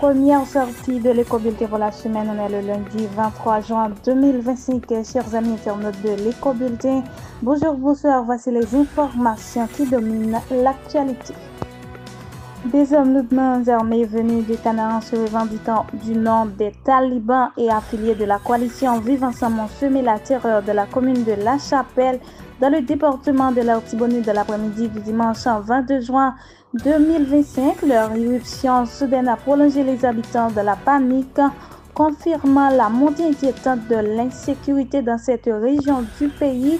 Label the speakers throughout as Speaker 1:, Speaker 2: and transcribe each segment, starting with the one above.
Speaker 1: Première sortie de l'éco-bulletin pour la semaine, on est le lundi 23 juin 2025. Chers amis internautes de l'éco-bulletin, bonjour, bonsoir, voici les informations qui dominent l'actualité. Des hommes lourdement armés venus de Canaan se revendiquant du nom des talibans et affiliés de la coalition Vivre Ensemble ont semé la terreur de la commune de La Chapelle dans le département de l'Artibonite de l'après-midi du dimanche 22 juin 2025. Leur irruption soudaine a prolongé les habitants de la panique, confirmant la montée inquiétante de l'insécurité dans cette région du pays.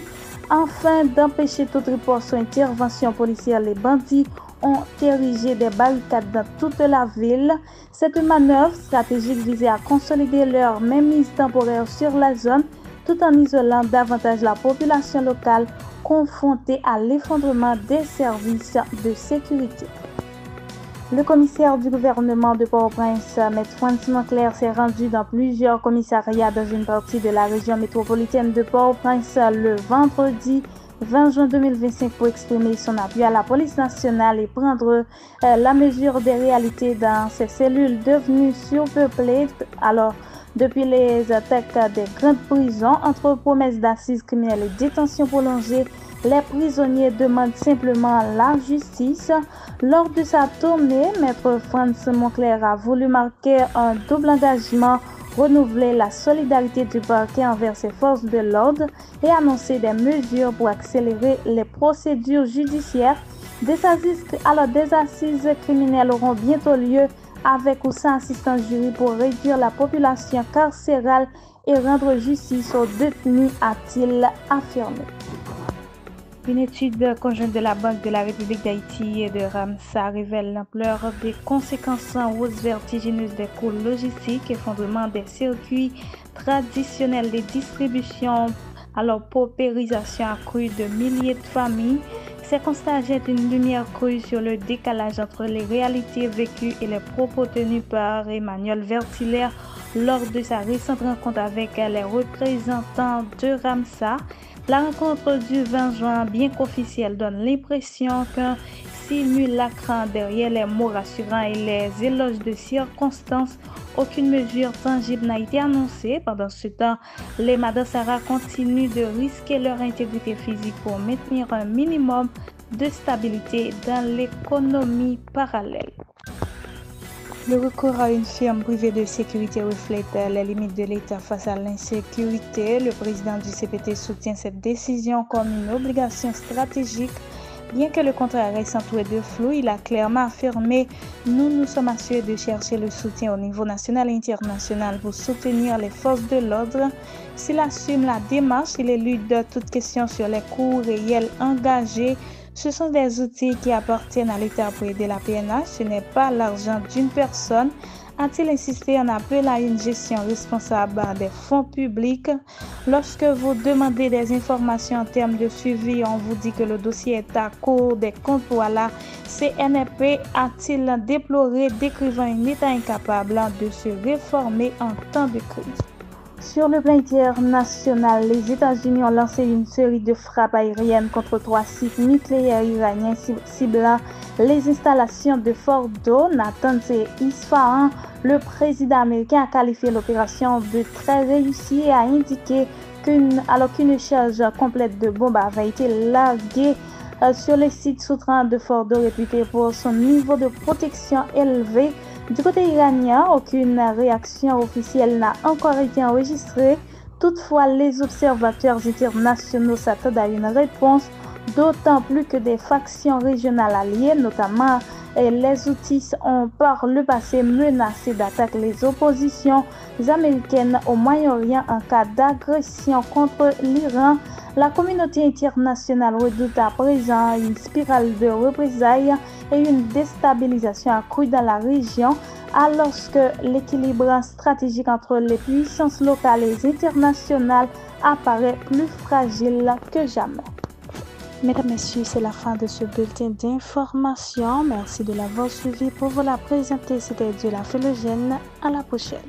Speaker 1: Afin d'empêcher toute riposte ou intervention policière, les bandits ont érigé des barricades dans toute la ville. Cette manœuvre stratégique visait à consolider leur mainmise temporaire sur la zone tout en isolant davantage la population locale confrontée à l'effondrement des services de sécurité. Le commissaire du gouvernement de Port-au-Prince, M. Franz Moncler, s'est rendu dans plusieurs commissariats dans une partie de la région métropolitaine de Port-au-Prince le vendredi 20 juin 2025 pour exprimer son appui à la police nationale et prendre la mesure des réalités dans ces cellules devenues surpeuplées. Alors, depuis les attaques des grandes prisons, entre promesses d'assises criminelles et détention prolongée, les prisonniers demandent simplement la justice. Lors de sa tournée, Maître Franz Moncler a voulu marquer un double engagement, renouveler la solidarité du parquet envers ses forces de l'ordre et annoncer des mesures pour accélérer les procédures judiciaires. Des assises criminelles auront bientôt lieu avec ou sans assistance jury pour réduire la population carcérale et rendre justice aux détenus, a-t-il affirmé. Une étude conjointe de la Banque de la République d'Haïti et de Ramsar révèle l'ampleur des conséquences en hausse vertigineuse des coûts logistiques, effondrement des circuits traditionnels de distribution, paupérisation accrue de milliers de familles. Ces constats jettent une lumière crue sur le décalage entre les réalités vécues et les propos tenus par Emmanuel Vertillaire lors de sa récente rencontre avec les représentants de Ramsar. La rencontre du 20 juin, bien qu'officielle, donne l'impression qu'un simulacre derrière les mots rassurants et les éloges de circonstances. Aucune mesure tangible n'a été annoncée. Pendant ce temps, les Madassara continuent de risquer leur intégrité physique pour maintenir un minimum de stabilité dans l'économie parallèle. Le recours à une firme privée de sécurité reflète les limites de l'État face à l'insécurité. Le président du CPT soutient cette décision comme une obligation stratégique. Bien que le contrat reste entouré de flou, il a clairement affirmé « Nous sommes assurés de chercher le soutien au niveau national et international pour soutenir les forces de l'ordre. » S'il assume la démarche, il élude toute question sur les coûts réels engagés. Ce sont des outils qui appartiennent à l'État pour aider la PNH, ce n'est pas l'argent d'une personne, a-t-il insisté en appelant à une gestion responsable des fonds publics. Lorsque vous demandez des informations en termes de suivi, on vous dit que le dossier est à court des comptes. Voilà, CNRP a-t-il déploré, décrivant un État incapable de se réformer en temps de crise. Sur le plan international, les États-Unis ont lancé une série de frappes aériennes contre 3 sites nucléaires iraniens ciblant les installations de Fordo, Natanz et Isfahan. Le président américain a qualifié l'opération de très réussie et a indiqué qu'une charge complète de bombes avait été larguée sur le site souterrain de Fordo, réputé pour son niveau de protection élevé. Du côté iranien, aucune réaction officielle n'a encore été enregistrée. Toutefois, les observateurs internationaux s'attendent à une réponse, d'autant plus que des factions régionales alliées, notamment les Houthis, ont par le passé menacé d'attaquer les oppositions américaines au Moyen-Orient en cas d'agression contre l'Iran. La communauté internationale redoute à présent une spirale de représailles et une déstabilisation accrue dans la région, alors que l'équilibre stratégique entre les puissances locales et internationales apparaît plus fragile que jamais. Mesdames, Messieurs, c'est la fin de ce bulletin d'information. Merci de l'avoir suivi. Pour vous la présenter, c'était Dieu la Philogène. À la prochaine.